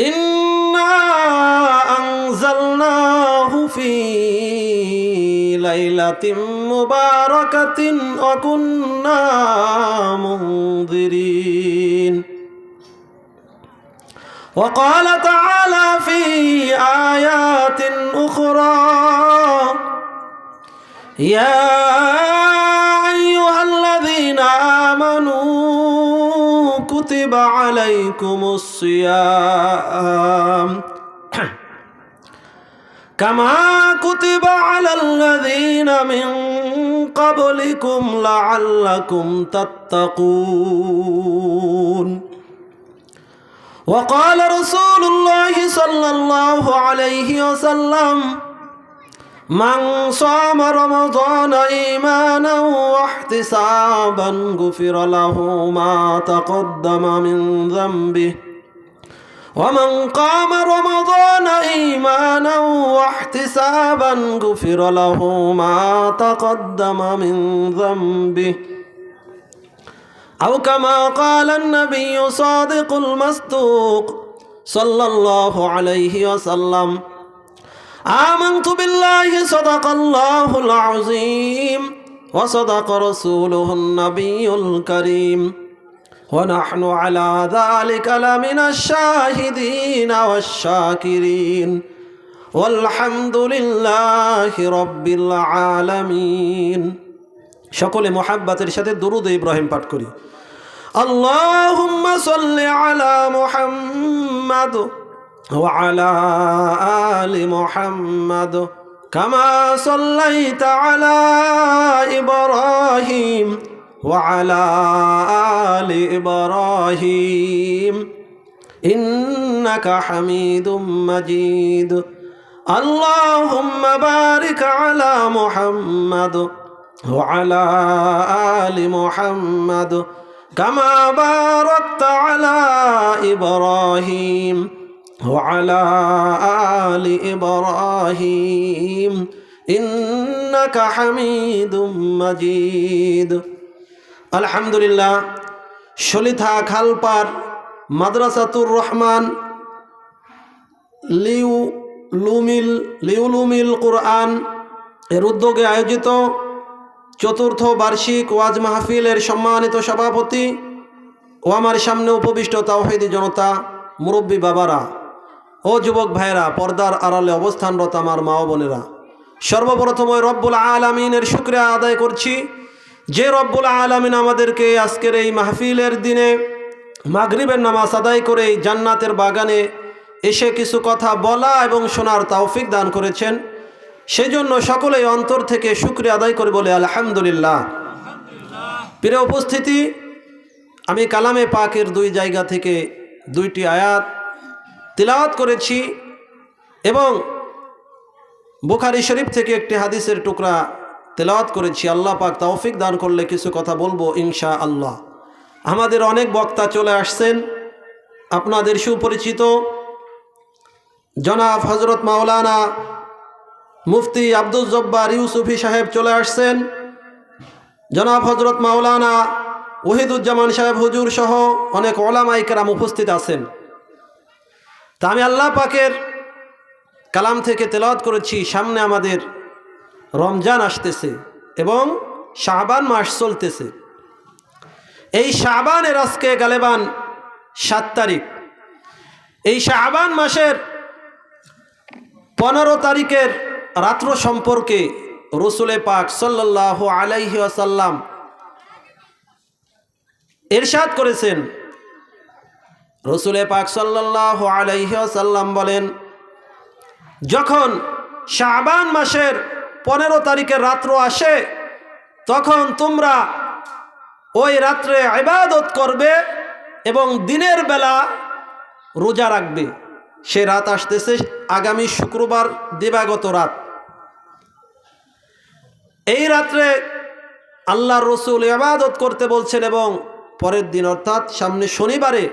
ইন্না আনজালনাহু ফি লাইলাতিন মুবারাকাতিন ওয়া কুন্না মুনযিরিন। وقال تعالى في آيات أخرى يا أيها الذين آمنوا كتب عليكم الصيام كما كتب على الذين من قبلكم لعلكم تتقون. وقال رسول الله صلى الله عليه وسلم من صام رمضان إيمانا واحتسابا غفر له ما تقدم من ذنبه ومن قام رمضان إيمانا واحتسابا غفر له ما تقدم من ذنبه أو كما قال النبي صادق المصدوق صلى الله عليه وسلم آمنت بالله صدق الله العظيم وصدق رسوله النبي الكريم ونحن على ذلك لمن الشاهدين والشاكرين والحمد لله رب العالمين. সকলে মুহাব্বতের সাথে দুরূদ ইব্রাহিম পাঠ করি। আল্লাহুম্মা সাল্লি আলা মুহাম্মাদ ওয়া আলা আলি মুহাম্মাদ কামা সাল্লাইতা আলা ইব্রাহিম ওয়া আলা আলি ইব্রাহিম ইন্নাকা হামিদুম মাজিদ। আল্লাহুম্মা বারিক আলা মুহাম্মাদ وعلى آل محمد كما باركت على إبراهيم وعلى آل إبراهيم إنك حميد مجيد. الحمد لله. শলিথা খালপার মাদ্রাসাতুর রহমান লিউলুমিল কুরআন এর উদ্যোগে আয়োজিত চতুর্থ বার্ষিক ওয়াজ মাহফিলের সম্মানিত সভাপতি ও আমার সামনে উপবিষ্ট তাওহীদি জনতা, মুরব্বী বাবারা ও যুবক ভাইরা, পর্দার আড়ালে অবস্থানরত আমার মা ও বোনেরা, সর্বপ্রথম ওই রব্বুল আলামিনের শুকরিয়া আদায় করছি যে রব্বুল আলামিন আমাদেরকে আজকের এই মাহফিলের দিনে মাগরিবের নামাজ আদায় করে জান্নাতের বাগানে এসে কিছু কথা বলা এবং শোনার তৌফিক দান করেছেন। সেজন্য সকলেই অন্তর থেকে শুকরিয়া আদায় করে বলে আলহামদুলিল্লাহ। প্রিয় উপস্থিতি, আমি কালামে পাকের দুই জায়গা থেকে দুইটি আয়াত তিলাওয়াত করেছি এবং বুখারী শরীফ থেকে একটি হাদিসের টুকরা তেলাওয়াত করেছি। আল্লাহ পাক তৌফিক দান করলে কিছু কথা বলবো ইনশাআল্লাহ। আমাদের অনেক বক্তা চলে আসছেন। আপনাদের সুপরিচিত জনাব হযরত মাওলানা মুফতি আব্দুল জব্বার ইউসুফি সাহেব চলে আসছেন। জনাব হযরত মাওলানা ওহিদুজ্জামান সাহেব হুজুর সহ অনেক উলামায়ে কেরাম উপস্থিত আছেন। তা আমি আল্লাহ পাকের কালাম থেকে তেলাওয়াত করেছি। সামনে আমাদের রমজান আসতেছে এবং শাবান মাস চলতেছে। এই শাবানের আজকে গালেবান 7 তারিখ। এই শাবান মাসের 15 তারিখের রাত্র সম্পর্কে রসুলে পাক সাল্লাল্লাহু আলাইহি ওয়াসাল্লাম ইরশাদ করেছেন। রসুলে পাক সাল্লাল্লাহু আলাইহি ওয়াসাল্লাম বলেন, যখন শাবান মাসের 15 তারিখের রাত্র আসে তখন তোমরা ওই রাত্রে ইবাদত করবে এবং দিনের বেলা রোজা রাখবে। সে রাত আসতেছে আগামী শুক্রবার দিবাগত রাত। এই রাত্রে আল্লাহর রসুল ইবাদত করতে বলছেন এবং পরের দিন অর্থাৎ সামনে শনিবারে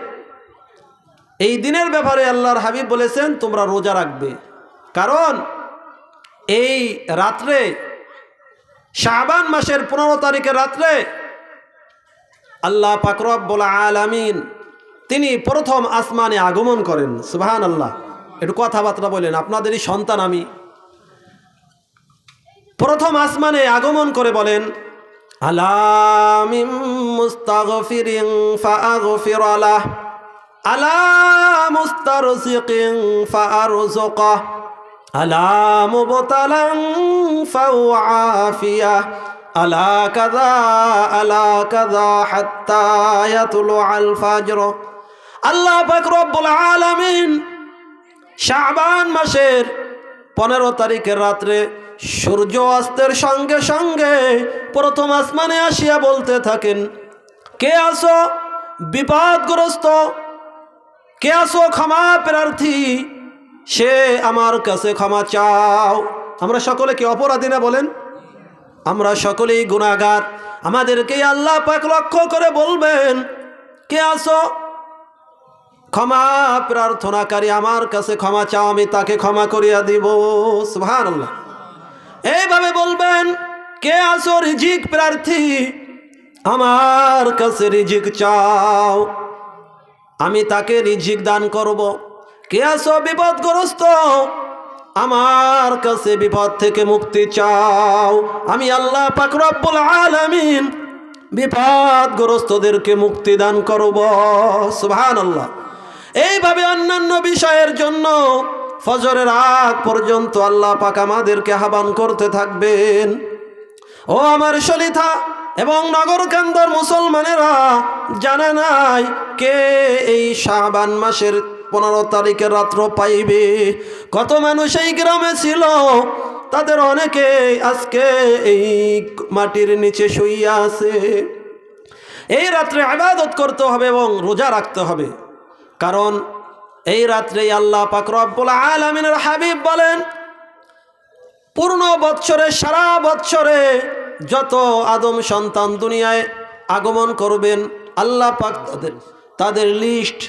এই দিনের ব্যাপারে আল্লাহর হাবিব বলেছেন তোমরা রোজা রাখবে। কারণ এই রাত্রে শাবান মাসের 15 তারিখের রাত্রে আল্লাহ পাক রব্বুল আলামিন তিনি প্রথম আসমানে আগমন করেন। সুবহানাল্লাহ। একটু কথাবার্তা বলেন, আপনাদেরই সন্তান আমি। প্রথম আসমানে আগমন করে বলেন, আলা মিন মুস্তাগফিরিন ফাআগফির লাহ, আলা মুস্তারজিকিন ফাআরযুকাহ, আলা মুবতালান ফাউআফিয়াহ, আলা কাযা হাত্তা ইয়াতলুআল ফাজর। আল্লাহ পাক রব্বুল আলামিন শাবান মাসের 15 তারিখের রাত্রে সূর্য অস্তের সঙ্গে সঙ্গে প্রথম আসমানে আসিয়া বলতে থাকেন, কে আসো বিপদগ্রস্ত, কে আসো ক্ষমা প্রার্থী, সে আমার কাছে ক্ষমা চাও। আমরা সকলে কি অপরাধী না বলেন? আমরা সকলেই গুনাহগার। আমাদেরকে আল্লাহ পাক লক্ষ্য করে বলবেন, কে আসো ক্ষমা প্রার্থনাকারী, আমার কাছে ক্ষমা চাও, আমি তাকে ক্ষমা করিয়া দিব। সুবহানাল্লাহ। এইভাবে বলবেন, কে আসো রিজিক প্রার্থী, আমার কাছে রিজিক চাও, আমি তাকে রিজিক দান করব। কে আসো বিপদগ্রস্ত, আমার কাছে বিপদ থেকে মুক্তি চাও, আমি আল্লাহ পাক রব্বুল আলামিন বিপদগ্রস্তদেরকে মুক্তি দান করব। সুবহানাল্লাহ। এইভাবে অন্যান্য বিষয়ের জন্য ফজরের আগ পর্যন্ত আল্লাহ পাক আমাদেরকে আহ্বান করতে থাকবেন। ও আমার সলিথা এবং নগরকান্দার মুসলমানেরা, জানা নাই কে এই শাবান মাসের 15 তারিখের রাত্র পাইবে। কত মানুষ এই গ্রামে ছিল, তাদের অনেকে আজকে এই মাটির নিচে শুইয়া আছে। এই রাত্রে ইবাদত করতে হবে এবং রোজা রাখতে হবে, কারণ এই রাত্রে আল্লাহ পাক রব্বুল আলামিনের হাবিব বলেন, পূর্ণ বৎসরে, সারা বৎসরে যত আদম সন্তান দুনিয়ায় আগমন করবেন, আল্লাহ পাক তাদের লিস্ট,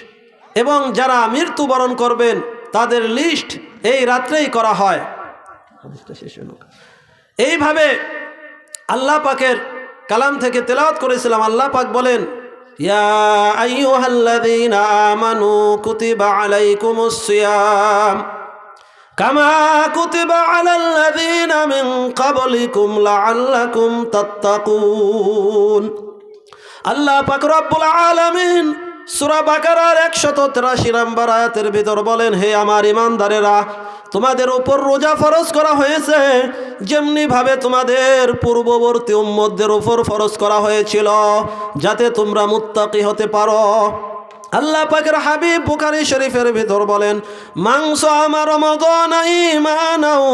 এবং যারা মৃত্যুবরণ করবেন তাদের লিস্ট এই রাত্রেই করা হয়। এইভাবে আল্লাহ পাকের কালাম থেকে তেলাওয়াত করেছিলাম। আল্লাহ পাক বলেন, ইয়া আইয়ুহাল্লাযীনা আমানু কুতিবা আলাইকুমুস সিয়াম কামা কুতিবা আলাল্লাযীনা মিন ক্বাবলিকুম লাআল্লাকুম তাত্তাকুন। আল্লাহ পাক রব্বুল আলামিন সূরা বাকারার 183 নম্বর আয়াতের ভিতর বলেন, হে আমার ঈমানদারেরা, তোমাদের উপর রোজা ফরজ করা হয়েছে যেমনি ভাবে তোমাদের পূর্ববর্তী উম্মতদের উপর ফরজ করা হয়েছিল, যাতে তোমরা মুত্তাকি হতে পারো। আল্লাহ পাকের হাবিব বুখারী শরীফের ভিতর বলেন, মান সামা রমাদান ঈমানাও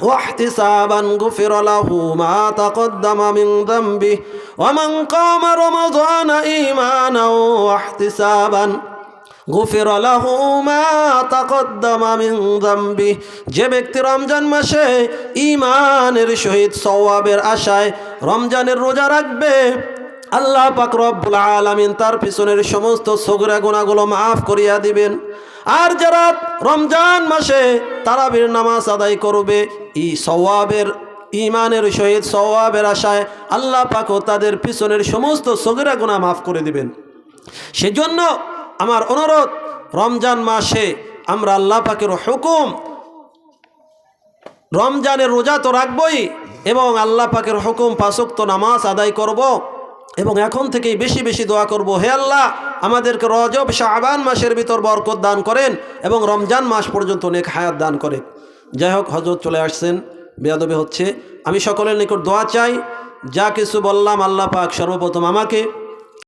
ওয়াহতিসাবান গুফিরা লাহু মা তাকদ্দামা মিন যামবিহি ওয়া মান কামা রমাদান ঈমানাও ওয়াহতিসাবান গুফিরা লাহু মা তাকদ্দামা মিন যামবিহি। যে ব্যক্তি রমজান মাসে ঈমানের সহিত সওয়াবের আশায় রমজানের রোজা রাখবে, আল্লাহ পাক রব্বুল আলামিন তার পিছনের সমস্ত সগরা গুনাহগুলো মাফ করিয়া দিবেন। আর যারা রমজান মাসে তারাবির নামাজ আদায় করবে, এই সওয়াবের ঈমানের সহিত সওয়াবের আশায়, আল্লাহ পাকও তাদের পিছনের সমস্ত সগরা গুনাহ মাফ করে দিবেন। সেজন্য আমার অনুরোধ, রমজান মাসে আমরা আল্লাহ পাকের হুকুম, রমজানের রোজা তো রাখবই এবং আল্লাহ পাকের হুকুম 5 ওয়াক্ত নামাজ আদায় করব, এবং এখন থেকেই বেশি বেশি দোয়া করব, হে আল্লাহ আমাদেরকে রজব শাবান মাসের ভিতর বরকত দান করেন এবং রমজান মাস পর্যন্ত নেক হায়াত দান করেন। যাই হোক, হযরত চলে আসছেন, বেয়াদবি হচ্ছে। আমি সকলের নিকট দোয়া চাই, যা কিছু বললাম আল্লাহ পাক সর্বপ্রথম আমাকে